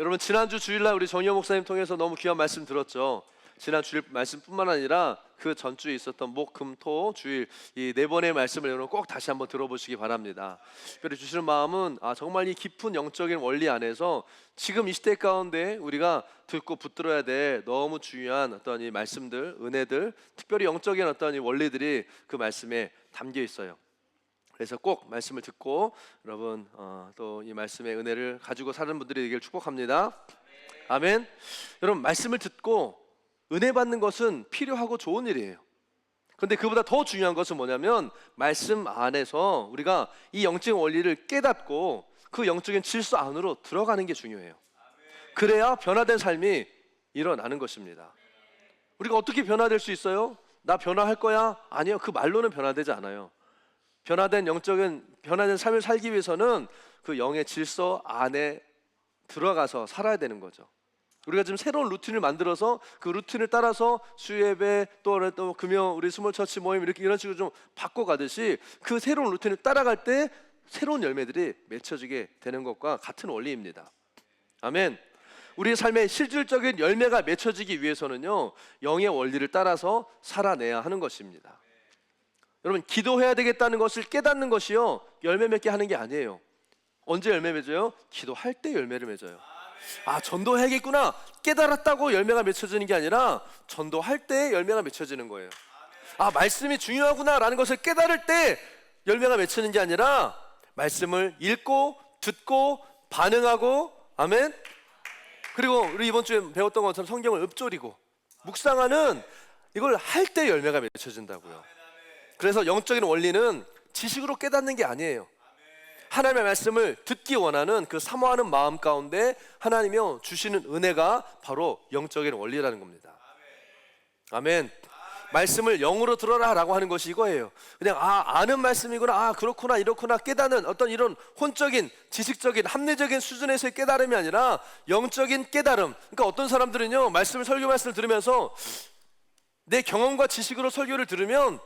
여러분 지난주 주일날 우리 정희영 목사님 통해서 너무 귀한 말씀 들었죠. 지난 주일 말씀뿐만 아니라 그 전주에 있었던 목, 금, 토 주일 이 네 번의 말씀을 여러분 꼭 다시 한번 들어보시기 바랍니다. 특별히 주시는 마음은 정말 이 깊은 영적인 원리 안에서 지금 이 시대 가운데 우리가 듣고 붙들어야 될 너무 중요한 어떤 이 말씀들, 은혜들, 특별히 영적인 어떤 이 원리들이 그 말씀에 담겨 있어요. 그래서 꼭 말씀을 듣고 여러분 또 이 말씀의 은혜를 가지고 사는 분들이 되기를 축복합니다. 아멘. 여러분 말씀을 듣고 은혜 받는 것은 필요하고 좋은 일이에요. 그런데 그보다 더 중요한 것은 뭐냐면 말씀 안에서 우리가 이 영적인 원리를 깨닫고 그 영적인 질서 안으로 들어가는 게 중요해요. 그래야 변화된 삶이 일어나는 것입니다. 우리가 어떻게 변화될 수 있어요? 나 변화할 거야? 아니요, 그 말로는 변화되지 않아요. 변화된 삶을 살기 위해서는 그 영의 질서 안에 들어가서 살아야 되는 거죠. 우리가 지금 새로운 루틴을 만들어서 그 루틴을 따라서 수예배 또 금요 우리 스몰처치 모임 이런 식으로 좀 바꿔가듯이 그 새로운 루틴을 따라갈 때 새로운 열매들이 맺혀지게 되는 것과 같은 원리입니다. 아멘. 우리의 삶에 실질적인 열매가 맺혀지기 위해서는요, 영의 원리를 따라서 살아내야 하는 것입니다. 여러분 기도해야 되겠다는 것을 깨닫는 것이요 열매 맺게 하는 게 아니에요. 언제 열매 맺어요? 기도할 때 열매를 맺어요. 전도해야겠구나 깨달았다고 열매가 맺혀지는 게 아니라 전도할 때 열매가 맺혀지는 거예요. 말씀이 중요하구나 라는 것을 깨달을 때 열매가 맺히는 게 아니라 말씀을 읽고 듣고 반응하고, 아멘. 그리고 우리 이번 주에 배웠던 것처럼 성경을 읊조리고 묵상하는 이걸 할 때 열매가 맺혀진다고요. 그래서 영적인 원리는 지식으로 깨닫는 게 아니에요. 하나님의 말씀을 듣기 원하는 그 사모하는 마음 가운데 하나님이 주시는 은혜가 바로 영적인 원리라는 겁니다. 아멘. 말씀을 영으로 들어라 라고 하는 것이 이거예요. 그냥 아는 말씀이구나, 그렇구나 이렇구나 깨닫는 어떤 이런 혼적인 지식적인 합리적인 수준에서의 깨달음이 아니라 영적인 깨달음. 그러니까 어떤 사람들은요 설교 말씀을 들으면서 내 경험과 지식으로 설교를 들으면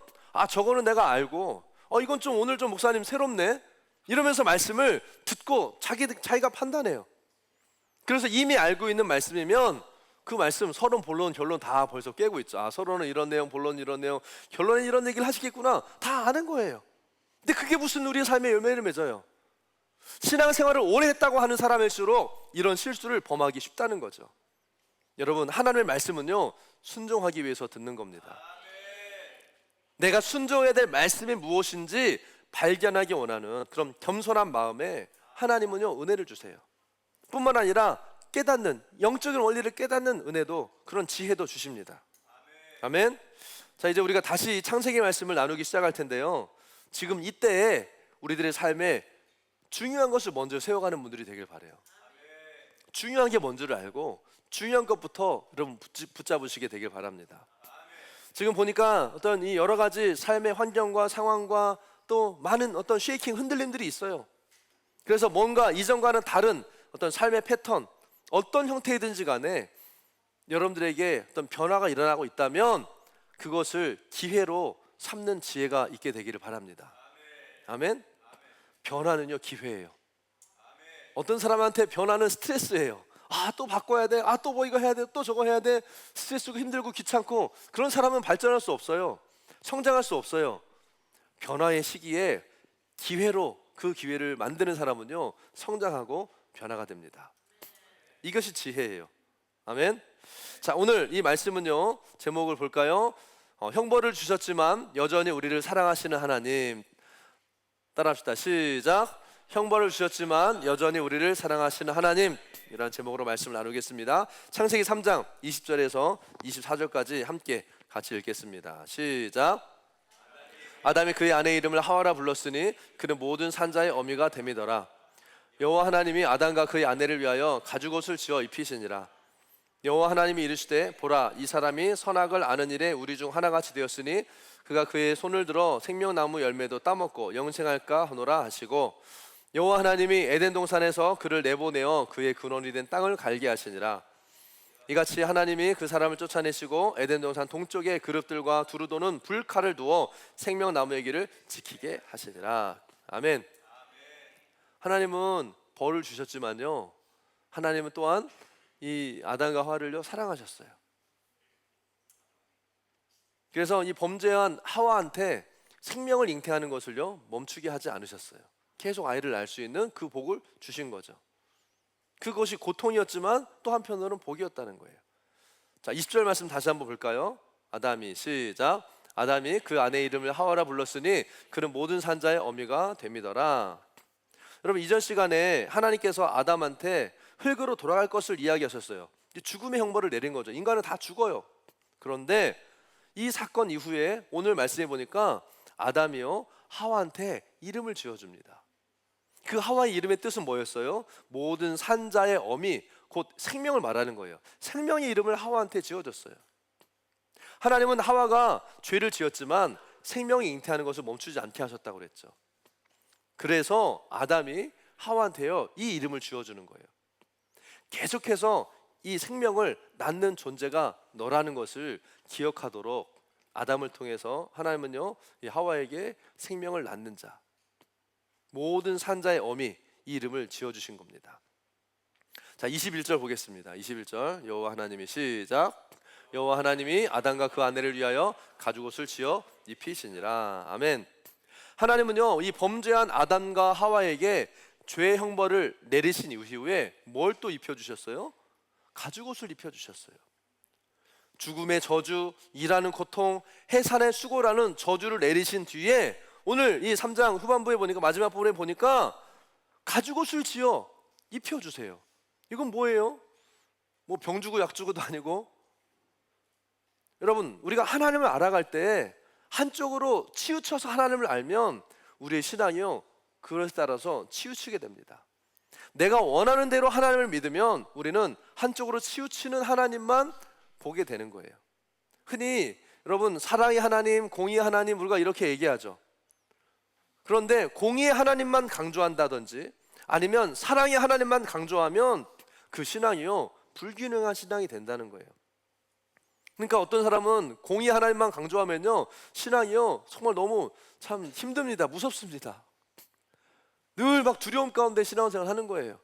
저거는 내가 알고 이건 좀 오늘 좀 목사님 새롭네 이러면서 말씀을 듣고 자기가 판단해요. 그래서 이미 알고 있는 말씀이면 그 말씀 서론 본론 결론 다 벌써 깨고 있죠. 서론은 이런 내용, 본론은 이런 내용, 결론은 이런 얘기를 하시겠구나 다 아는 거예요. 근데 그게 무슨 우리의 삶의 열매를 맺어요? 신앙생활을 오래 했다고 하는 사람일수록 이런 실수를 범하기 쉽다는 거죠. 여러분 하나님의 말씀은요 순종하기 위해서 듣는 겁니다. 내가 순종해야 될 말씀이 무엇인지 발견하기 원하는 그런 겸손한 마음에 하나님은요 은혜를 주세요. 뿐만 아니라 깨닫는 영적인 원리를 깨닫는 은혜도 그런 지혜도 주십니다. 아멘. 자 이제 우리가 다시 창세기 말씀을 나누기 시작할 텐데요, 지금 이때에 우리들의 삶에 중요한 것을 먼저 세워가는 분들이 되길 바라요. 중요한 게 뭔지를 알고 중요한 것부터 여러분 붙잡으시게 되길 바랍니다. 지금 보니까 어떤 이 여러 가지 삶의 환경과 상황과 또 많은 어떤 쉐이킹 흔들림들이 있어요. 그래서 뭔가 이전과는 다른 어떤 삶의 패턴, 어떤 형태이든지 간에 여러분들에게 어떤 변화가 일어나고 있다면 그것을 기회로 삼는 지혜가 있게 되기를 바랍니다. 아멘. 변화는요 기회예요. 어떤 사람한테 변화는 스트레스예요. 또 바꿔야 돼, 또 뭐 이거 해야 돼, 또 저거 해야 돼, 스트레스고 힘들고 귀찮고, 그런 사람은 발전할 수 없어요. 성장할 수 없어요. 변화의 시기에 기회로 그 기회를 만드는 사람은요 성장하고 변화가 됩니다. 이것이 지혜예요. 아멘. 자 오늘 이 말씀은요 제목을 볼까요? 형벌을 주셨지만 여전히 우리를 사랑하시는 하나님. 따라합시다. 시작. 형벌을 주셨지만 여전히 우리를 사랑하시는 하나님, 이라는 제목으로 말씀을 나누겠습니다. 창세기 3장 20절에서 24절까지 함께 같이 읽겠습니다. 시작. 아담이 그의 아내 이름을 하와라 불렀으니 그는 모든 산자의 어미가 됨이더라. 여호와 하나님이 아담과 그의 아내를 위하여 가죽옷을 지어 입히시니라. 여호와 하나님이 이르시되 보라, 이 사람이 선악을 아는 일에 우리 중 하나같이 되었으니 그가 그의 손을 들어 생명나무 열매도 따먹고 영생할까 하노라 하시고, 여호와 하나님이 에덴 동산에서 그를 내보내어 그의 근원이 된 땅을 갈게 하시니라. 이같이 하나님이 그 사람을 쫓아내시고 에덴 동산 동쪽에 그룹들과 두루 도는 불칼을 두어 생명나무의 길을 지키게 하시니라. 아멘. 하나님은 벌을 주셨지만요 하나님은 또한 이 아담과 하와를요 사랑하셨어요. 그래서 이 범죄한 하와한테 생명을 잉태하는 것을요 멈추게 하지 않으셨어요. 계속 아이를 낳을 수 있는 그 복을 주신 거죠. 그것이 고통이었지만 또 한편으로는 복이었다는 거예요. 자, 20절 말씀 다시 한번 볼까요? 아담이 시작. 아담이 그 아내의 이름을 하와라 불렀으니 그는 모든 산자의 어미가 됨이더라. 여러분, 이전 시간에 하나님께서 아담한테 흙으로 돌아갈 것을 이야기하셨어요. 죽음의 형벌을 내린 거죠. 인간은 다 죽어요. 그런데 이 사건 이후에 오늘 말씀해 보니까 아담이요 하와한테 이름을 지어줍니다. 그 하와의 이름의 뜻은 뭐였어요? 모든 산자의 어미, 곧 생명을 말하는 거예요. 생명의 이름을 하와한테 지어줬어요. 하나님은 하와가 죄를 지었지만 생명이 잉태하는 것을 멈추지 않게 하셨다고 그랬죠. 그래서 아담이 하와한테요 이 이름을 지어주는 거예요. 계속해서 이 생명을 낳는 존재가 너라는 것을 기억하도록 아담을 통해서 하나님은요 이 하와에게 생명을 낳는 자, 모든 산자의 어미, 이 이름을 지어주신 겁니다. 자, 21절 보겠습니다. 21절 여호와 하나님이 시작. 여호와 하나님이 아담과 그 아내를 위하여 가죽옷을 지어 입히시니라. 아멘. 하나님은요 이 범죄한 아담과 하와에게 죄의 형벌을 내리신 이후에 뭘 또 입혀주셨어요? 가죽옷을 입혀주셨어요. 죽음의 저주, 일하는 고통, 해산의 수고라는 저주를 내리신 뒤에 오늘 이 3장 후반부에 보니까 마지막 부분에 보니까 가죽옷을 지어 입혀주세요. 이건 뭐예요? 뭐 병 주고 약 주고도 아니고. 여러분, 우리가 하나님을 알아갈 때 한쪽으로 치우쳐서 하나님을 알면 우리의 신앙이요 그것에 따라서 치우치게 됩니다. 내가 원하는 대로 하나님을 믿으면 우리는 한쪽으로 치우치는 하나님만 보게 되는 거예요. 흔히 여러분 사랑의 하나님, 공의의 하나님 우리가 이렇게 얘기하죠. 그런데 공의의 하나님만 강조한다든지 아니면 사랑의 하나님만 강조하면 그 신앙이요 불균형한 신앙이 된다는 거예요. 그러니까 어떤 사람은 공의의 하나님만 강조하면요 신앙이요 정말 너무 참 힘듭니다. 무섭습니다. 늘 막 두려움 가운데 신앙생활 하는 거예요.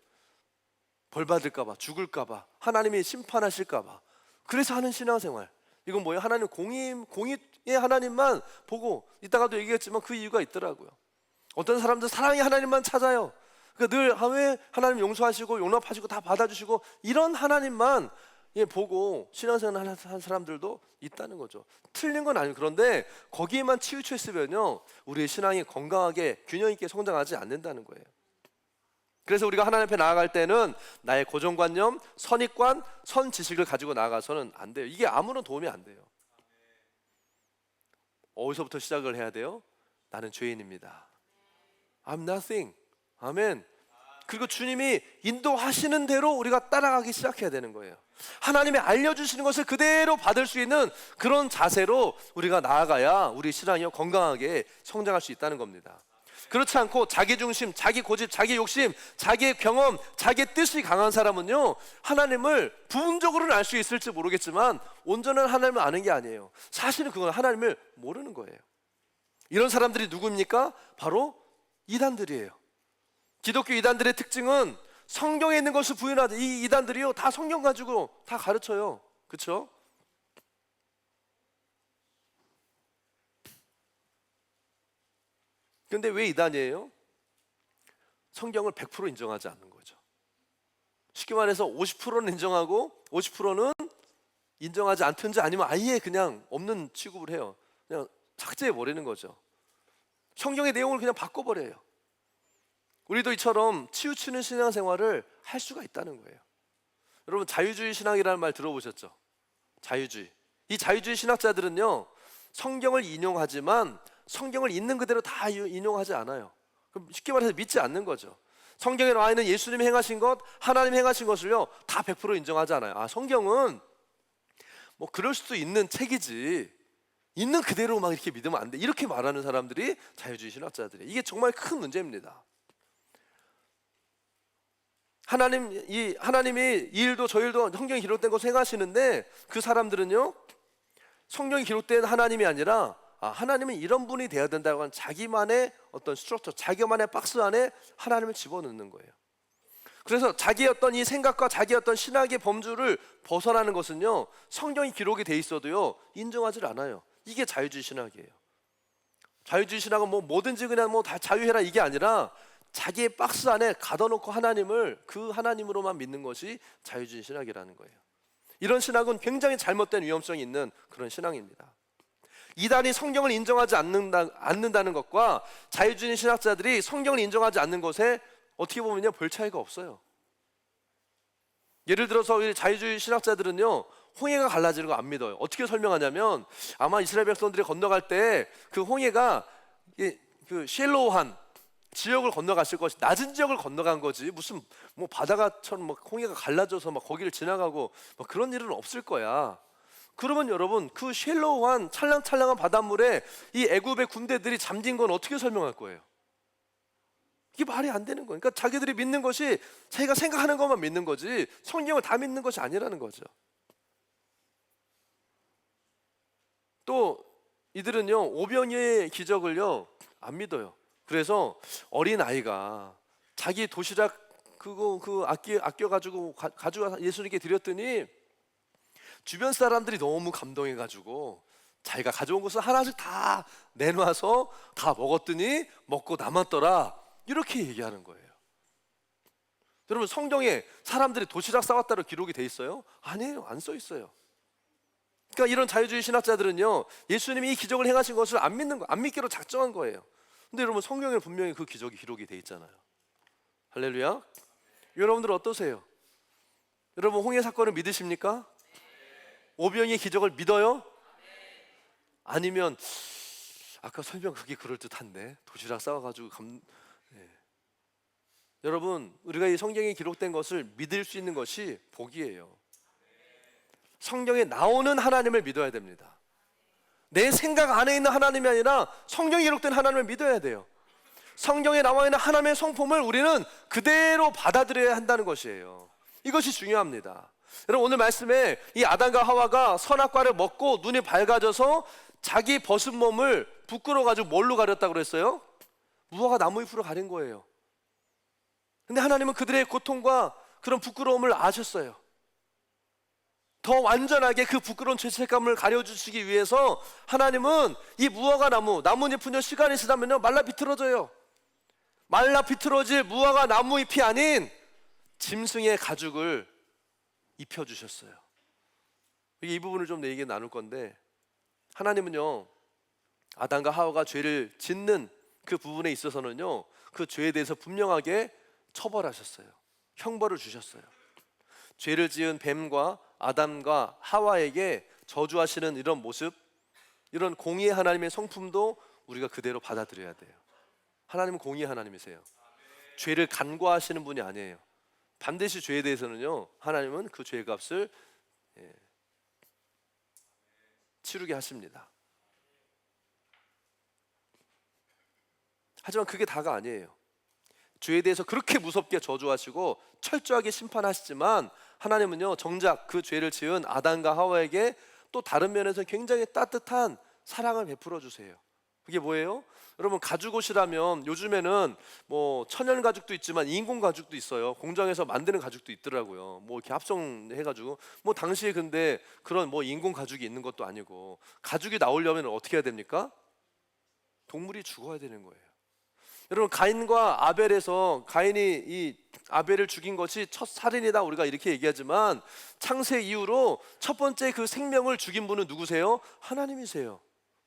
벌 받을까 봐, 죽을까 봐, 하나님이 심판하실까 봐. 그래서 하는 신앙생활. 이건 뭐예요? 하나님 공의의 하나님만 보고 이따가도 얘기했지만 그 이유가 있더라고요. 어떤 사람들 사랑의 하나님만 찾아요. 그러니까 늘 왜 하나님 용서하시고 용납하시고 다 받아주시고 이런 하나님만 보고 신앙생활 하는 사람들도 있다는 거죠. 틀린 건 아니에요. 그런데 거기에만 치우쳐 있으면요 우리의 신앙이 건강하게 균형 있게 성장하지 않는다는 거예요. 그래서 우리가 하나님 앞에 나아갈 때는 나의 고정관념, 선입관, 선지식을 가지고 나아가서는 안 돼요. 이게 아무런 도움이 안 돼요. 어디서부터 시작을 해야 돼요? 나는 죄인입니다. I'm nothing. 아멘. 그리고 주님이 인도하시는 대로 우리가 따라가기 시작해야 되는 거예요. 하나님이 알려주시는 것을 그대로 받을 수 있는 그런 자세로 우리가 나아가야 우리 신앙이 건강하게 성장할 수 있다는 겁니다. 그렇지 않고 자기 중심, 자기 고집, 자기 욕심, 자기의 경험, 자기의 뜻이 강한 사람은요 하나님을 부분적으로는 알 수 있을지 모르겠지만 온전한 하나님을 아는 게 아니에요. 사실은 그건 하나님을 모르는 거예요. 이런 사람들이 누구입니까? 바로 이단들이에요. 기독교 이단들의 특징은 성경에 있는 것을 부인하죠. 이 이단들이요 다 성경 가지고 다 가르쳐요. 그렇죠? 근데 왜 이단이에요? 성경을 100% 인정하지 않는 거죠. 쉽게 말해서 50%는 인정하고 50%는 인정하지 않든지 아니면 아예 그냥 없는 취급을 해요. 그냥 삭제해버리는 거죠. 성경의 내용을 그냥 바꿔버려요. 우리도 이처럼 치우치는 신앙생활을 할 수가 있다는 거예요. 여러분 자유주의 신앙이라는 말 들어보셨죠? 자유주의. 이 자유주의 신학자들은요 성경을 인용하지만 성경을 있는 그대로 다 인용하지 않아요. 그럼 쉽게 말해서 믿지 않는 거죠. 성경에 나와 있는 예수님이 행하신 것, 하나님 행하신 것을요 다 100% 인정하지 않아요. 아 성경은 뭐 그럴 수도 있는 책이지 있는 그대로 막 이렇게 믿으면 안 돼. 이렇게 말하는 사람들이 자유주의 신학자들이에요. 이게 정말 큰 문제입니다. 하나님이 이 일도 저 일도 성경에 기록된 것을 행하시는데 그 사람들은요 성경에 기록된 하나님이 아니라 하나님은 이런 분이 되어야 된다고 하는 자기만의 어떤 스트럭처, 자기만의 박스 안에 하나님을 집어넣는 거예요. 그래서 자기의 어떤 이 생각과 자기의 어떤 신학의 범주를 벗어나는 것은요, 성경이 기록이 돼 있어도요 인정하지 않아요. 이게 자유주의 신학이에요. 자유주의 신학은 뭐 뭐든지 그냥 뭐 다 자유해라 이게 아니라 자기의 박스 안에 가둬놓고 하나님을 그 하나님으로만 믿는 것이 자유주의 신학이라는 거예요. 이런 신학은 굉장히 잘못된 위험성이 있는 그런 신앙입니다. 이단이 성경을 인정하지 않는다는 것과 자유주의 신학자들이 성경을 인정하지 않는 것에 어떻게 보면요 별 차이가 없어요. 예를 들어서 우리 자유주의 신학자들은요 홍해가 갈라지는 거 안 믿어요. 어떻게 설명하냐면 아마 이스라엘 백성들이 건너갈 때 그 홍해가 그 쉘로우한 지역을 건너갔을 것이, 낮은 지역을 건너간 거지 무슨 뭐 바다가처럼 막 홍해가 갈라져서 막 거기를 지나가고 막 그런 일은 없을 거야. 그러면 여러분 그 쉘로우한 찰랑찰랑한 바닷물에 이 애굽의 군대들이 잠긴 건 어떻게 설명할 거예요? 이게 말이 안 되는 거예요. 그러니까 자기들이 믿는 것이 자기가 생각하는 것만 믿는 거지 성경을 다 믿는 것이 아니라는 거죠. 또 이들은요 오병이의 기적을요 안 믿어요. 그래서 어린 아이가 자기 도시락 그거 아껴가지고 가지고 예수님께 드렸더니 주변 사람들이 너무 감동해가지고 자기가 가져온 것을 하나씩 다 내놔서 다 먹었더니 먹고 남았더라 이렇게 얘기하는 거예요. 여러분 성경에 사람들이 도시락 싸왔다고 기록이 돼 있어요? 아니에요. 안 써 있어요. 그러니까 이런 자유주의 신학자들은요 예수님이 이 기적을 행하신 것을 안 믿는 거, 안 믿기로 작정한 거예요. 근데 여러분 성경에 분명히 그 기적이 기록이 돼 있잖아요. 할렐루야. 여러분들 어떠세요? 여러분 홍해 사건을 믿으십니까? 오병이의 기적을 믿어요? 아니면 아까 설명 그게 그럴듯한데 도시락 싸워가지고 여러분 우리가 이 성경에 기록된 것을 믿을 수 있는 것이 복이에요. 성경에 나오는 하나님을 믿어야 됩니다. 내 생각 안에 있는 하나님이 아니라 성경에 기록된 하나님을 믿어야 돼요. 성경에 나와 있는 하나님의 성품을 우리는 그대로 받아들여야 한다는 것이에요. 이것이 중요합니다. 여러분 오늘 말씀에 이 아담과 하와가 선악과를 먹고 눈이 밝아져서 자기 벗은 몸을 부끄러워 가지고 뭘로 가렸다고 그랬어요? 무화과 나무 잎으로 가린 거예요. 근데 하나님은 그들의 고통과 그런 부끄러움을 아셨어요. 더 완전하게 그 부끄러운 죄책감을 가려주시기 위해서 하나님은 이 무화과 나뭇잎은요 시간이 지나면요 말라 비틀어져요. 말라 비틀어질 무화과 나무잎이 아닌 짐승의 가죽을 입혀주셨어요. 이 부분을 좀 내 얘기 나눌 건데 하나님은요 아담과 하와가 죄를 짓는 그 부분에 있어서는요 그 죄에 대해서 분명하게 처벌하셨어요. 형벌을 주셨어요. 죄를 지은 뱀과 아담과 하와에게 저주하시는 이런 모습, 이런 공의의 하나님의 성품도 우리가 그대로 받아들여야 돼요. 하나님은 공의의 하나님이세요. 죄를 간과하시는 분이 아니에요. 반드시 죄에 대해서는요 하나님은 그 죄값을 치르게 하십니다. 하지만 그게 다가 아니에요. 죄에 대해서 그렇게 무섭게 저주하시고 철저하게 심판하시지만 하나님은요 정작 그 죄를 지은 아담과 하와에게 또 다른 면에서 굉장히 따뜻한 사랑을 베풀어 주세요. 그게 뭐예요? 여러분 가죽옷이라면 요즘에는 뭐 천연 가죽도 있지만 인공 가죽도 있어요. 공장에서 만드는 가죽도 있더라고요. 뭐 이렇게 합성해가지고 뭐 당시에 근데 그런 뭐 인공 가죽이 있는 것도 아니고 가죽이 나오려면 어떻게 해야 됩니까? 동물이 죽어야 되는 거예요. 여러분 가인과 아벨에서 가인이 이 아벨을 죽인 것이 첫 살인이다 우리가 이렇게 얘기하지만 창세 이후로 첫 번째 그 생명을 죽인 분은 누구세요? 하나님이세요.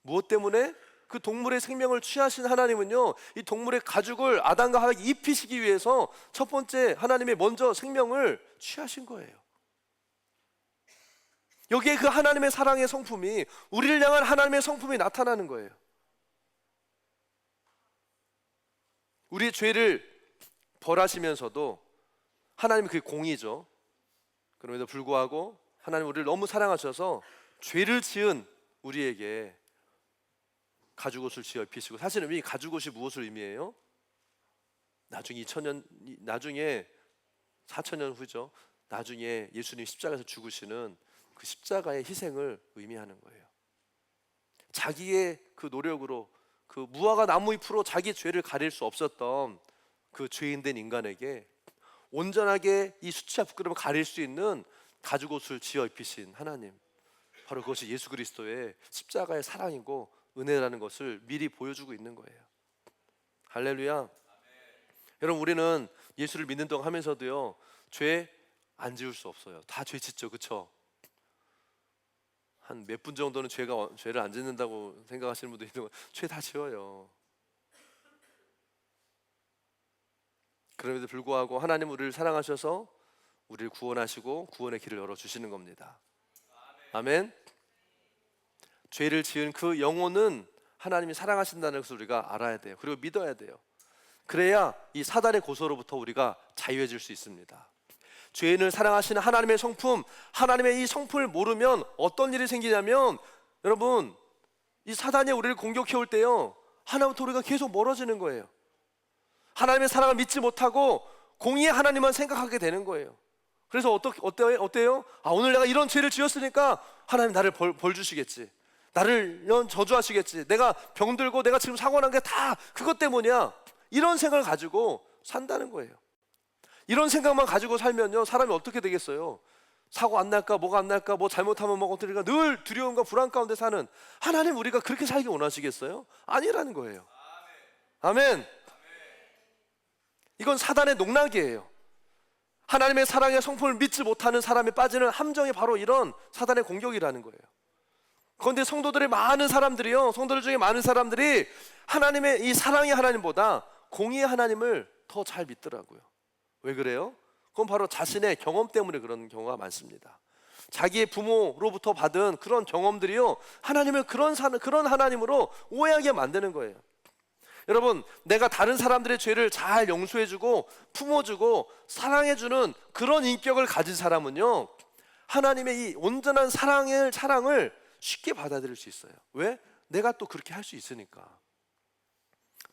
무엇 때문에? 그 동물의 생명을 취하신 하나님은요 이 동물의 가죽을 아담과 하와에게 입히시기 위해서 첫 번째 하나님의 먼저 생명을 취하신 거예요. 여기에 그 하나님의 사랑의 성품이 우리를 향한 하나님의 성품이 나타나는 거예요. 우리의 죄를 벌하시면서도 하나님은 그게 공의죠. 그럼에도 불구하고 하나님 우리를 너무 사랑하셔서 죄를 지은 우리에게 가죽옷을 지어 입히시고, 사실은 이 가죽옷이 무엇을 의미해요? 나중에 4,000년 후죠. 나중에 예수님 십자가에서 죽으시는 그 십자가의 희생을 의미하는 거예요. 자기의 그 노력으로 그 무화과 나무 잎으로 자기 죄를 가릴 수 없었던 그 죄인된 인간에게 온전하게 이 수치와 부끄러움을 가릴 수 있는 가죽옷을 지어 입히신 하나님, 바로 그것이 예수 그리스도의 십자가의 사랑이고 은혜라는 것을 미리 보여주고 있는 거예요. 할렐루야. 여러분, 우리는 예수를 믿는 동안 하면서도요, 죄 안 지을 수 없어요. 다 죄 짓죠, 그렇죠? 한 몇 분 정도는 죄를 안 짓는다고 생각하시는 분도 있는 거, 죄 다 지어요. 그럼에도 불구하고 하나님 우리를 사랑하셔서 우리를 구원하시고 구원의 길을 열어주시는 겁니다. 아멘. 죄를 지은 그 영혼은 하나님이 사랑하신다는 것을 우리가 알아야 돼요. 그리고 믿어야 돼요. 그래야 이 사단의 고소로부터 우리가 자유해질 수 있습니다. 죄인을 사랑하시는 하나님의 성품, 하나님의 이 성품을 모르면 어떤 일이 생기냐면, 여러분, 이 사단이 우리를 공격해 올 때요, 하나님부터 우리가 계속 멀어지는 거예요. 하나님의 사랑을 믿지 못하고 공의의 하나님만 생각하게 되는 거예요. 그래서 어때요? 오늘 내가 이런 죄를 지었으니까 하나님 나를 벌 주시겠지, 나를 저주하시겠지, 내가 병들고 내가 지금 사고 난 게 다 그것 때문이야, 이런 생각을 가지고 산다는 거예요. 이런 생각만 가지고 살면요, 사람이 어떻게 되겠어요? 사고 안 날까, 뭐가 안 날까, 뭐 잘못하면 뭐가 어떨까, 늘 두려움과 불안 가운데 사는, 하나님 우리가 그렇게 살기 원하시겠어요? 아니라는 거예요. 아멘. 이건 사단의 농락이에요. 하나님의 사랑의 성품을 믿지 못하는 사람이 빠지는 함정이 바로 이런 사단의 공격이라는 거예요. 그런데 성도들 중에 많은 사람들이 하나님의 이 사랑의 하나님보다 공의의 하나님을 더 잘 믿더라고요. 왜 그래요? 그건 바로 자신의 경험 때문에 그런 경우가 많습니다. 자기의 부모로부터 받은 그런 경험들이요, 하나님을 그런 하나님으로 오해하게 만드는 거예요. 여러분, 내가 다른 사람들의 죄를 잘 용서해주고 품어주고 사랑해주는 그런 인격을 가진 사람은요, 하나님의 이 온전한 사랑을 쉽게 받아들일 수 있어요. 왜? 내가 또 그렇게 할 수 있으니까.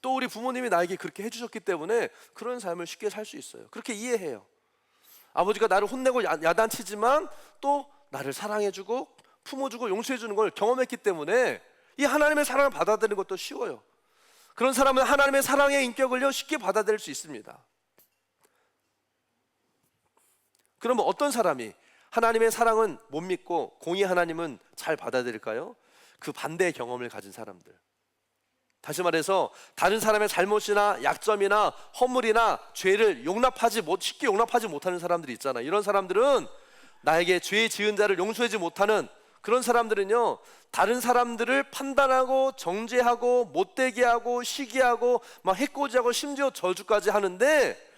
또 우리 부모님이 나에게 그렇게 해주셨기 때문에 그런 삶을 쉽게 살 수 있어요. 그렇게 이해해요. 아버지가 나를 혼내고 야단치지만 또 나를 사랑해주고 품어주고 용서해주는 걸 경험했기 때문에 이 하나님의 사랑을 받아들이는 것도 쉬워요. 그런 사람은 하나님의 사랑의 인격을요, 쉽게 받아들일 수 있습니다. 그러면 어떤 사람이 하나님의 사랑은 못 믿고 공의 하나님은 잘 받아들일까요? 그 반대의 경험을 가진 사람들. 다시 말해서 다른 사람의 잘못이나 약점이나 허물이나 죄를 쉽게 용납하지 못하는 사람들이 있잖아요. 이런 사람들은, 나에게 죄 지은 자를 용서하지 못하는 그런 사람들은요, 다른 사람들을 판단하고 정죄하고 못되게 하고 시기하고 막 해코지하고 심지어 저주까지 하는데,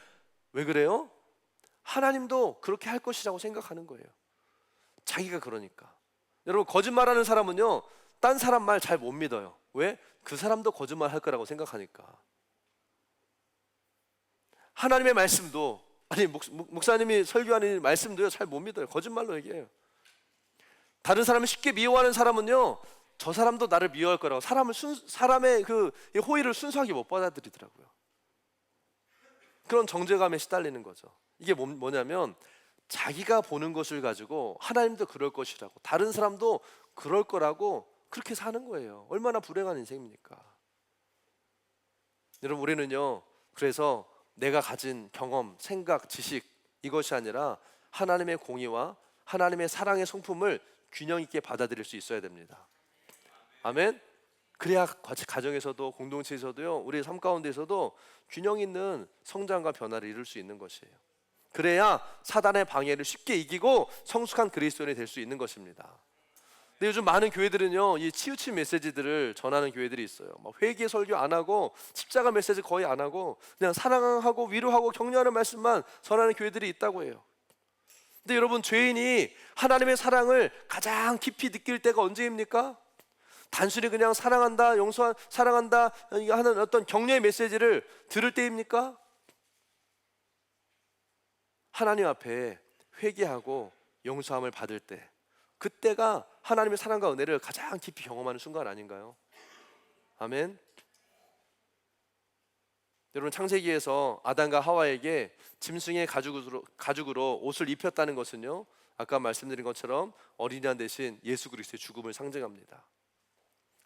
왜 그래요? 하나님도 그렇게 할 것이라고 생각하는 거예요. 자기가 그러니까. 여러분, 거짓말하는 사람은요, 딴 사람 말 잘 못 믿어요. 왜? 그 사람도 거짓말 할 거라고 생각하니까. 하나님의 말씀도, 목사님이 설교하는 말씀도요, 잘 못 믿어요. 거짓말로 얘기해요. 다른 사람을 쉽게 미워하는 사람은요, 저 사람도 나를 미워할 거라고 사람의 그 호의를 순수하게 못 받아들이더라고요. 그런 정죄감에 시달리는 거죠. 이게 뭐냐면, 자기가 보는 것을 가지고 하나님도 그럴 것이라고, 다른 사람도 그럴 거라고 그렇게 사는 거예요. 얼마나 불행한 인생입니까? 여러분, 우리는요, 그래서 내가 가진 경험, 생각, 지식, 이것이 아니라 하나님의 공의와 하나님의 사랑의 성품을 균형 있게 받아들일 수 있어야 됩니다. 아멘. 그래야 가정에서도 공동체에서도요, 우리 삶 가운데서도 균형 있는 성장과 변화를 이룰 수 있는 것이에요. 그래야 사단의 방해를 쉽게 이기고 성숙한 그리스도인이 될 수 있는 것입니다. 근데 요즘 많은 교회들은요, 이 치우친 메시지들을 전하는 교회들이 있어요. 막 회개 설교 안 하고 십자가 메시지 거의 안 하고 그냥 사랑하고 위로하고 격려하는 말씀만 전하는 교회들이 있다고 해요. 근데 여러분, 죄인이 하나님의 사랑을 가장 깊이 느낄 때가 언제입니까? 단순히 그냥 사랑한다 하는 어떤 격려의 메시지를 들을 때입니까? 하나님 앞에 회개하고 용서함을 받을 때, 그때가 하나님의 사랑과 은혜를 가장 깊이 경험하는 순간 아닌가요? 아멘. 여러분, 창세기에서 아담과 하와에게 짐승의 가죽으로 옷을 입혔다는 것은요, 아까 말씀드린 것처럼 어린이 양 대신 예수 그리스도의 죽음을 상징합니다.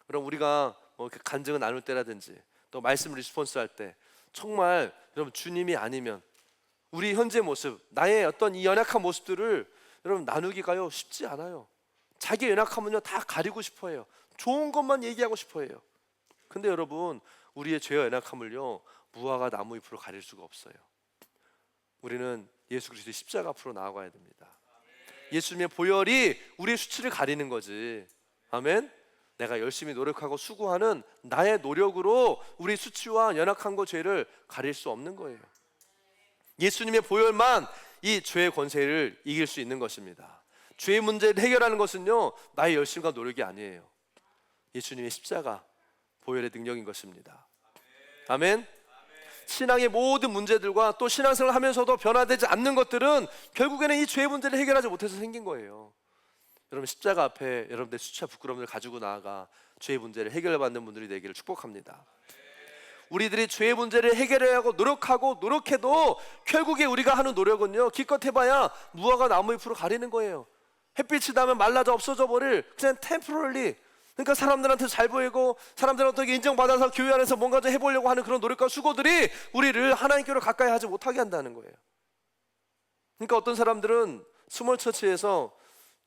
그럼 우리가 간증을 나눌 때라든지 또 말씀 리스폰스 할 때, 정말 여러분, 주님이 아니면 우리 현재 모습, 나의 어떤 이 연약한 모습들을 여러분 나누기가요 쉽지 않아요. 자기 연약함은요 다 가리고 싶어 해요. 좋은 것만 얘기하고 싶어 해요. 근데 여러분, 우리의 죄와 연약함을요 무화과 나무 잎으로 가릴 수가 없어요. 우리는 예수 그리스도의 십자가 앞으로 나아가야 됩니다. 예수님의 보혈이 우리의 수치를 가리는 거지. 아멘. 내가 열심히 노력하고 수고하는 나의 노력으로 우리 수치와 연약함과 죄를 가릴 수 없는 거예요. 예수님의 보혈만 이 죄의 권세를 이길 수 있는 것입니다. 죄의 문제를 해결하는 것은요 나의 열심과 노력이 아니에요. 예수님의 십자가, 보혈의 능력인 것입니다. 아멘. 신앙의 모든 문제들과 또 신앙생활을 하면서도 변화되지 않는 것들은 결국에는 이 죄의 문제를 해결하지 못해서 생긴 거예요. 여러분, 십자가 앞에 여러분들 수치와 부끄러움을 가지고 나아가 죄의 문제를 해결받는 분들이 되기를 축복합니다. 우리들이 죄의 문제를 해결해야 하고 노력해도 결국에 우리가 하는 노력은요 기껏 해봐야 무화과 나무 잎으로 가리는 거예요. 햇빛이 나면 말라져 없어져 버릴 그냥 템포럴리, 그러니까 사람들한테 잘 보이고 사람들한테 인정받아서 교회 안에서 뭔가 좀 해보려고 하는 그런 노력과 수고들이 우리를 하나님께로 가까이 하지 못하게 한다는 거예요. 그러니까 어떤 사람들은 스몰 처치에서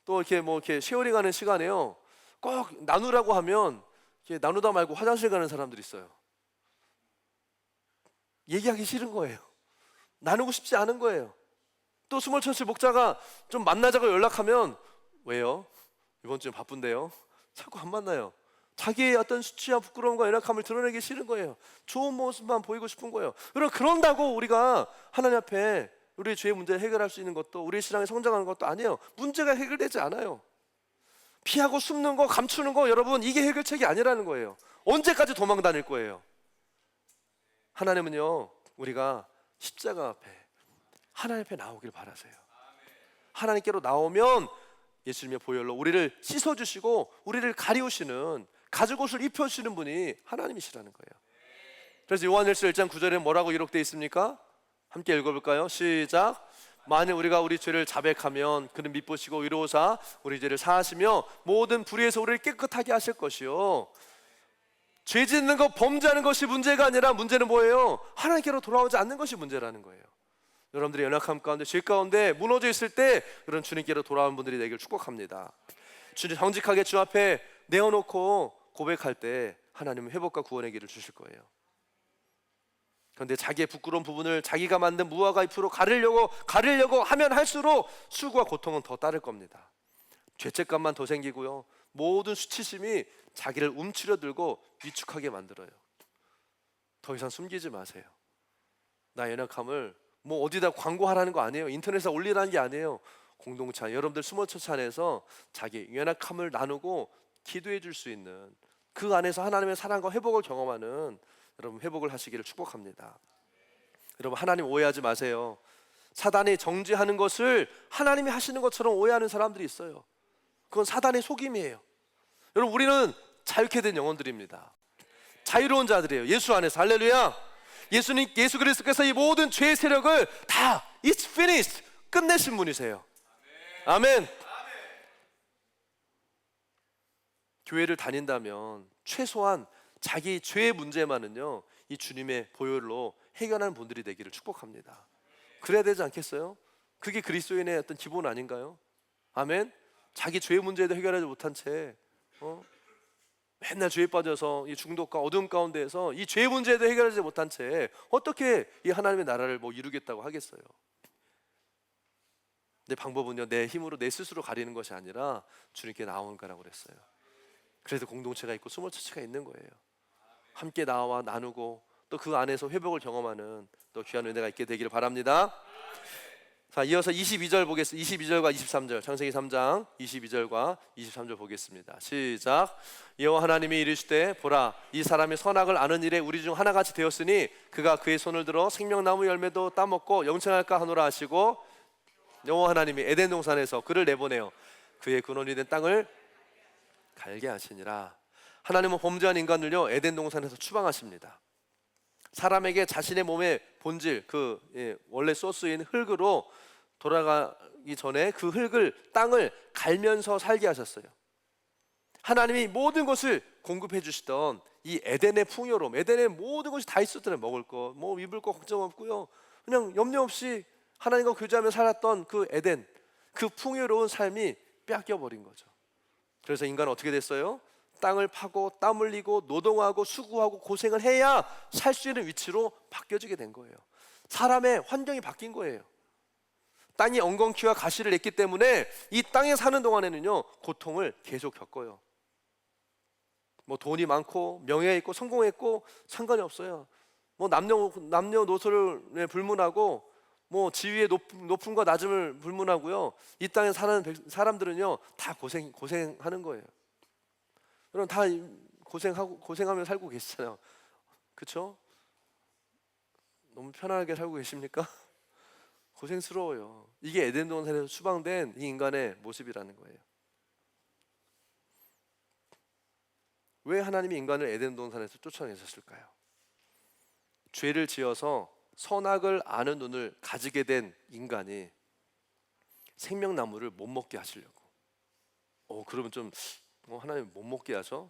또 이렇게 쉐어링하는 시간에요 꼭 나누라고 하면 이렇게 나누다 말고 화장실 가는 사람들이 있어요. 얘기하기 싫은 거예요. 나누고 싶지 않은 거예요. 또 스몰 처치 목자가 좀 만나자고 연락하면 왜요? 이번 주에 바쁜데요. 자꾸 안 만나요. 자기의 어떤 수치와 부끄러움과 연약함을 드러내기 싫은 거예요. 좋은 모습만 보이고 싶은 거예요. 그런다고 우리가 하나님 앞에 우리의 죄의 문제를 해결할 수 있는 것도, 우리의 신앙이 성장하는 것도 아니에요. 문제가 해결되지 않아요. 피하고 숨는 거, 감추는 거, 여러분 이게 해결책이 아니라는 거예요. 언제까지 도망 다닐 거예요? 하나님은요 우리가 십자가 앞에 하나님 앞에 나오길 바라세요. 하나님께로 나오면 예수님의 보혈로 우리를 씻어주시고 우리를 가리우시는, 가죽옷을 입혀주시는 분이 하나님이시라는 거예요. 그래서 요한일서 1장 9절에 뭐라고 기록되어 있습니까? 함께 읽어볼까요? 시작. 만일 우리가 우리 죄를 자백하면 그는 미쁘시고 위로우사 우리 죄를 사하시며 모든 불의에서 우리를 깨끗하게 하실 것이요, 죄 짓는 것, 범죄하는 것이 문제가 아니라 문제는 뭐예요? 하나님께로 돌아오지 않는 것이 문제라는 거예요. 여러분들의 연약함 가운데, 죄 가운데 무너져 있을 때 그런 주님께로 돌아오는 분들이 되기를 축복합니다. 주님 정직하게 주 앞에 내어놓고 고백할 때 하나님은 회복과 구원의 길을 주실 거예요. 그런데 자기의 부끄러운 부분을 자기가 만든 무화과 잎으로 가리려고 하면 할수록 수고와 고통은 더 따를 겁니다. 죄책감만 더 생기고요, 모든 수치심이 자기를 움츠려 들고 위축하게 만들어요. 더 이상 숨기지 마세요. 나의 연약함을 뭐 어디다 광고하라는 거 아니에요. 인터넷에 올리라는 게 아니에요. 공동체 안에, 여러분들 스몰처치 안에서 자기 연약함을 나누고 기도해 줄 수 있는, 그 안에서 하나님의 사랑과 회복을 경험하는 여러분 회복을 하시기를 축복합니다. 여러분, 하나님 오해하지 마세요. 사단이 정죄하는 것을 하나님이 하시는 것처럼 오해하는 사람들이 있어요. 그건 사단의 속임이에요. 여러분, 우리는 자유케 된 영혼들입니다. 자유로운 자들이에요. 예수 안에서. 할렐루야. 예수 그리스도께서 이 모든 죄의 세력을 다 It's finished, 끝내신 분이세요. 아멘. 교회를 다닌다면 최소한 자기 죄의 문제만은요 이 주님의 보혈로 해결하는 분들이 되기를 축복합니다. 그래야 되지 않겠어요? 그게 그리스도인의 어떤 기본 아닌가요? 아멘. 자기 죄의 문제도 해결하지 못한 채 맨날 죄에 빠져서 이 중독과 어둠 가운데에서 이 죄의 문제도 해결하지 못한 채 어떻게 이 하나님의 나라를 뭐 이루겠다고 하겠어요? 내 방법은요 내 힘으로 내 스스로 가리는 것이 아니라 주님께 나오는 거라고 그랬어요. 그래서 공동체가 있고 스몰처치가 있는 거예요. 함께 나와 나누고 또 그 안에서 회복을 경험하는 또 귀한 은혜가 있게 되기를 바랍니다. 자, 이어서 22절 보겠습니다. 22절과 23절, 창세기 3장 22절과 23절 보겠습니다. 시작. 여호와 하나님이 이르시되 보라, 이 사람이 선악을 아는 일에 우리 중 하나같이 되었으니 그가 그의 손을 들어 생명나무 열매도 따먹고 영생할까 하노라 하시고, 여호와 하나님이 에덴 동산에서 그를 내보내어 그의 근원이 된 땅을 갈게 하시니라. 하나님은 범죄한 인간을요 에덴 동산에서 추방하십니다. 사람에게 자신의 몸의 본질, 원래 소스인 흙으로 돌아가기 전에 그 땅을 갈면서 살게 하셨어요. 하나님이 모든 것을 공급해 주시던 이 에덴의 풍요로움, 에덴의 모든 것이 다 있었잖아요. 먹을 거, 뭐 입을 거 걱정 없고요, 그냥 염려 없이 하나님과 교제하며 살았던 그 에덴, 그 풍요로운 삶이 뺏겨버린 거죠. 그래서 인간은 어떻게 됐어요? 땅을 파고 땀 흘리고 노동하고 수고하고 고생을 해야 살 수 있는 위치로 바뀌어지게 된 거예요. 사람의 환경이 바뀐 거예요. 땅이 엉겅퀴와 가시를 냈기 때문에 이 땅에 사는 동안에는요, 고통을 계속 겪어요. 뭐 돈이 많고 명예가 있고 성공했고 상관이 없어요. 뭐 남녀노소를 불문하고 뭐 지위의 높음과 낮음을 불문하고요. 이 땅에 사는 사람들은요, 다 고생하는 거예요. 여러분 다 고생하며 살고 계시잖아요. 그렇죠? 너무 편안하게 살고 계십니까? 고생스러워요. 이게 에덴 동산에서 수방된 이 인간의 모습이라는 거예요. 왜 하나님이 인간을 에덴 동산에서 쫓아내셨을까요? 죄를 지어서 선악을 아는 눈을 가지게 된 인간이 생명나무를 못 먹게 하시려고. 그러면 좀 하나님 못 먹게 하셔?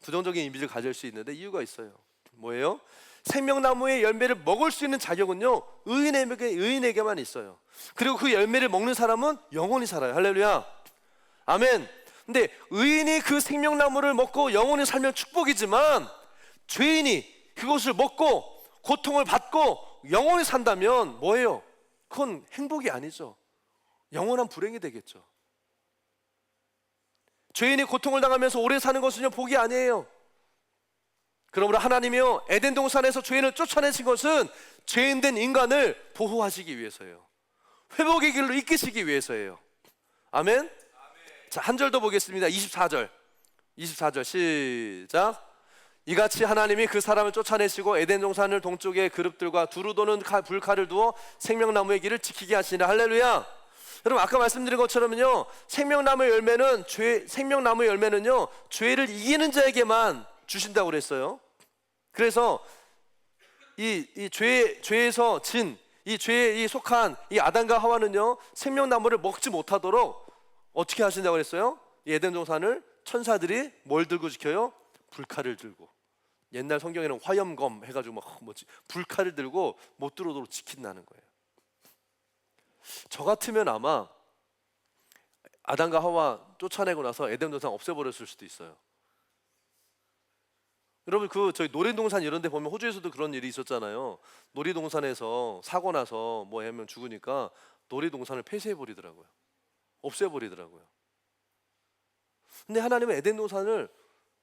부정적인 이미지를 가질 수 있는데 이유가 있어요. 뭐예요? 생명나무의 열매를 먹을 수 있는 자격은요, 의인에게만 있어요. 그리고 그 열매를 먹는 사람은 영원히 살아요. 할렐루야, 아멘. 근데 의인이 그 생명나무를 먹고 영원히 살면 축복이지만, 죄인이 그것을 먹고 고통을 받고 영원히 산다면 뭐예요? 그건 행복이 아니죠. 영원한 불행이 되겠죠. 죄인이 고통을 당하면서 오래 사는 것은요, 복이 아니에요. 그러므로 하나님이요, 에덴 동산에서 죄인을 쫓아내신 것은 죄인된 인간을 보호하시기 위해서예요. 회복의 길로 이끄시기 위해서예요. 아멘. 자, 한 절 더 보겠습니다. 24절 시작. 이같이 하나님이 그 사람을 쫓아내시고 에덴 동산을 동쪽에 그룹들과 두루 도는 불칼을 두어 생명나무의 길을 지키게 하시니라. 할렐루야. 여러분 아까 말씀드린 것처럼요, 생명나무의 열매는요, 죄를 이기는 자에게만 주신다고 그랬어요. 그래서 이 죄에서 이 죄에 속한 이 아담과 하와는요, 생명나무를 먹지 못하도록 어떻게 하신다고 그랬어요? 이 에덴 동산을 천사들이 뭘 들고 지켜요? 불칼을 들고. 옛날 성경에는 화염검 해가지고 불칼을 들고 못 들어오도록 지킨다는 거예요. 저 같으면 아마 아담과 하와 쫓아내고 나서 에덴 동산 없애버렸을 수도 있어요. 여러분 저희 놀이동산 이런 데 보면 호주에서도 그런 일이 있었잖아요. 놀이동산에서 사고 나서 뭐 하면 죽으니까 놀이동산을 폐쇄해버리더라고요. 없애버리더라고요. 근데 하나님은 에덴 동산을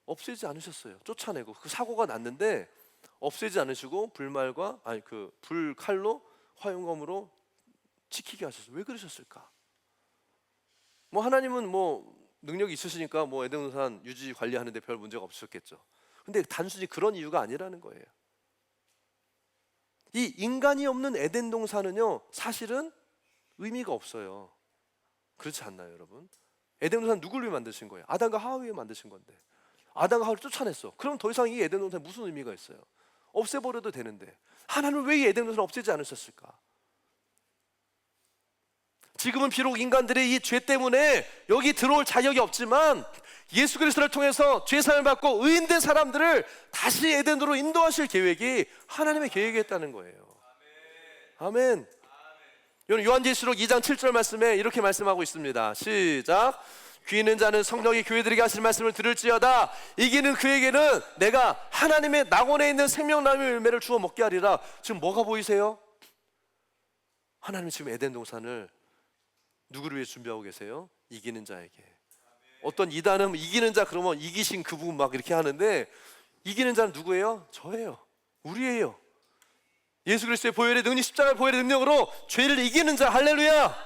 없애지 않으셨어요. 쫓아내고 그 사고가 났는데 없애지 않으시고 불칼로 화용검으로 지키게 하셨어요. 왜 그러셨을까? 뭐 하나님은 능력이 있으시니까 에덴 동산 유지 관리하는데 별 문제가 없으셨겠죠. 근데 단순히 그런 이유가 아니라는 거예요. 이 인간이 없는 에덴 동산은요, 사실은 의미가 없어요. 그렇지 않나요, 여러분? 에덴 동산 누굴 위해 만드신 거예요? 아담과 하와 위해 만드신 건데, 아담과 하와를 쫓아냈어. 그럼 더 이상 이 에덴 동산에 무슨 의미가 있어요? 없애버려도 되는데 하나님은 왜 이 에덴 동산을 없애지 않으셨을까? 지금은 비록 인간들이 이 죄 때문에 여기 들어올 자격이 없지만 예수 그리스도를 통해서 죄사함을 받고 의인된 사람들을 다시 에덴으로 인도하실 계획이 하나님의 계획이었다는 거예요. 아멘. 요한계시록 2장 7절 말씀에 이렇게 말씀하고 있습니다. 시작. 귀 있는 자는 성령이 교회들에게 하실 말씀을 들을지어다. 이기는 그에게는 내가 하나님의 낙원에 있는 생명나무의 열매를 주어 먹게 하리라. 지금 뭐가 보이세요? 하나님은 지금 에덴 동산을 누구를 위해 준비하고 계세요? 이기는 자에게. 어떤 이단은 이기는 자 그러면 이기신 그분 막 이렇게 하는데, 이기는 자는 누구예요? 저예요. 우리예요. 예수 그리스도의 보혈의 능력, 십자가의 보혈의 능력으로 죄를 이기는 자. 할렐루야,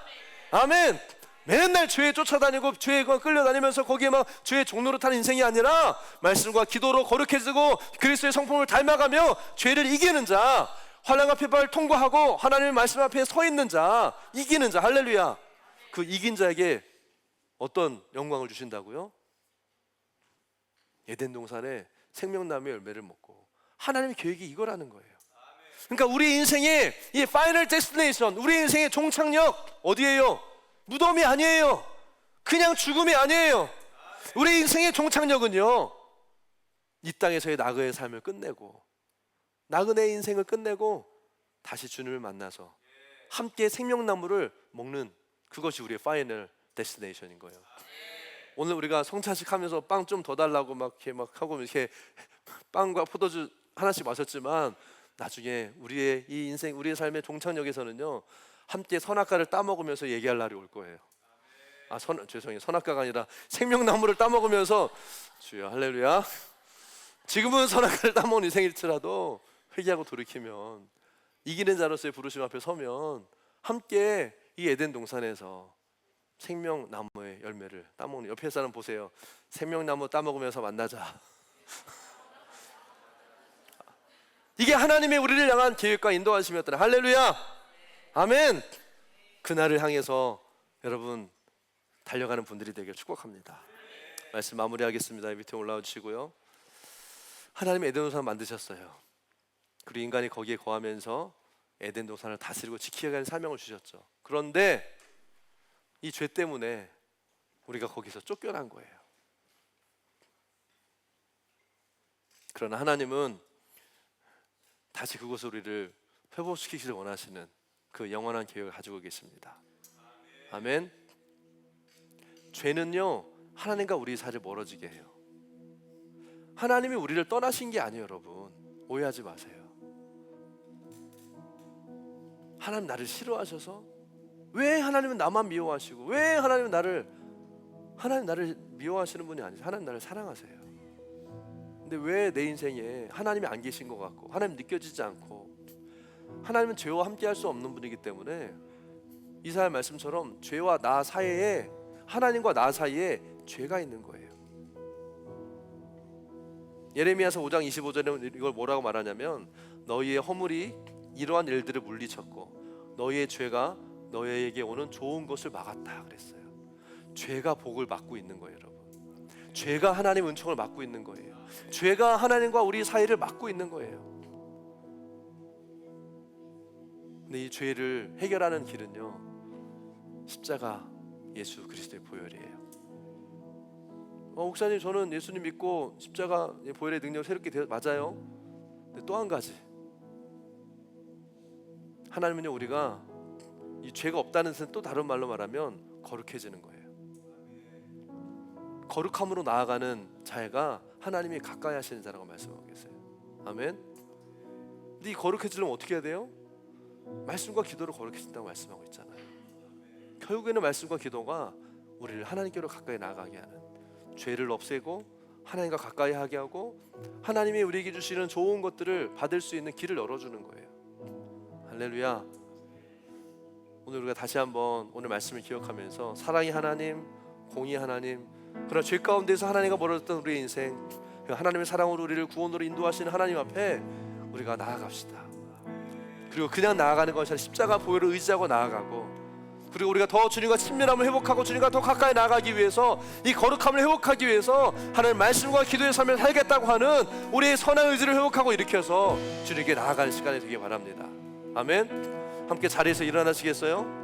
아멘. 맨날 죄에 쫓아다니고 죄에 끌려다니면서 거기에 막 죄의 종로로 타는 인생이 아니라 말씀과 기도로 거룩해지고 그리스도의 성품을 닮아가며 죄를 이기는 자, 환난 앞에 통과하고 하나님의 말씀 앞에 서 있는 자, 이기는 자. 할렐루야. 그 이긴 자에게 어떤 영광을 주신다고요? 에덴 동산에 생명나무의 열매를 먹고. 하나님의 계획이 이거라는 거예요. 그러니까 우리 인생의 이 파이널 데스티네이션, 우리 인생의 종착역 어디예요? 무덤이 아니에요. 그냥 죽음이 아니에요. 우리 인생의 종착역은요, 이 땅에서의 나그네의 삶을 끝내고, 나그네의 인생을 끝내고 다시 주님을 만나서 함께 생명나무를 먹는 그것이 우리의 파이널 데스티네이션인 거예요. 오늘 우리가 성찬식 하면서 빵 좀 더 달라고 막 이렇게 막 하고 이렇게 빵과 포도주 하나씩 마셨지만 나중에 우리의 이 인생, 우리의 삶의 종착역에서는요, 함께 선악과를 따먹으면서 얘기할 날이 올 거예요. 죄송해요. 선악과가 아니라 생명나무를 따먹으면서 주여 할렐루야. 지금은 선악과를 따먹는 인생일지라도 회개하고 돌이키면, 이기는 자로서의 부르심 앞에 서면 함께 이 에덴 동산에서 생명나무의 열매를 따먹는, 옆에 사람 보세요. 생명나무 따먹으면서 만나자. 이게 하나님의 우리를 향한 계획과 인도하심이었더라. 할렐루야. 아멘. 그날을 향해서 여러분 달려가는 분들이 되길 축복합니다. 말씀 마무리하겠습니다. 밑에 올라와 주시고요. 하나님이 에덴 동산을 만드셨어요. 그리고 인간이 거기에 거하면서 에덴 동산을 다스리고 지키게 하는 사명을 주셨죠. 그런데 이 죄 때문에 우리가 거기서 쫓겨난 거예요. 그러나 하나님은 다시 그곳을 우리를 회복시키기를 원하시는 그 영원한 계획을 가지고 계십니다. 아멘. 죄는요, 하나님과 우리 사이를 멀어지게 해요. 하나님이 우리를 떠나신 게 아니에요. 여러분 오해하지 마세요. 하나님 나를 싫어하셔서, 왜 하나님은 나만 미워하시고, 왜 하나님 나를 미워하시는 분이 아니세요. 하나님 나를 사랑하세요. 근데 왜 내 인생에 하나님이 안 계신 것 같고 하나님 느껴지지 않고, 하나님은 죄와 함께 할 수 없는 분이기 때문에 이사야 말씀처럼 죄와 나 사이에, 하나님과 나 사이에 죄가 있는 거예요. 예레미야서 5장 25절에 이걸 뭐라고 말하냐면, 너희의 허물이 이러한 일들을 물리쳤고 너희의 죄가 너희에게 오는 좋은 것을 막았다 그랬어요. 죄가 복을 막고 있는 거예요. 여러분, 죄가 하나님 은총을 막고 있는 거예요. 죄가 하나님과 우리 사이를 막고 있는 거예요. 근데 이 죄를 해결하는 길은요, 십자가 예수 그리스도의 보혈이에요. 목사님, 저는 예수님 믿고 십자가 보혈의 능력을 새롭게 맞아요. 근데 또 한 가지, 하나님은요, 우리가 이 죄가 없다는 뜻은 또 다른 말로 말하면 거룩해지는 거예요. 거룩함으로 나아가는 자가 하나님이 가까이 하시는 자라고 말씀하고 계세요. 아멘. 근데 이 거룩해지려면 어떻게 해야 돼요? 말씀과 기도로 거룩해진다고 말씀하고 있잖아요. 결국에는 말씀과 기도가 우리를 하나님께로 가까이 나아가게 하는, 죄를 없애고 하나님과 가까이 하게 하고 하나님이 우리에게 주시는 좋은 것들을 받을 수 있는 길을 열어주는 거예요. 할렐루야. 오늘 우리가 다시 한번 오늘 말씀을 기억하면서 사랑의 하나님, 공의 하나님, 그러나 죄 가운데서 하나님과 멀어졌던 우리의 인생, 하나님의 사랑으로 우리를 구원으로 인도하시는 하나님 앞에 우리가 나아갑시다. 그리고 그냥 나아가는 것이 아니라 십자가 보혈을 의지하고 나아가고, 그리고 우리가 더 주님과 친밀함을 회복하고 주님과 더 가까이 나아가기 위해서, 이 거룩함을 회복하기 위해서 하나님 말씀과 기도의 삶을 살겠다고 하는 우리의 선한 의지를 회복하고 일으켜서 주님께 나아가는 시간이 되길 바랍니다. 아멘. 함께 자리에서 일어나시겠어요?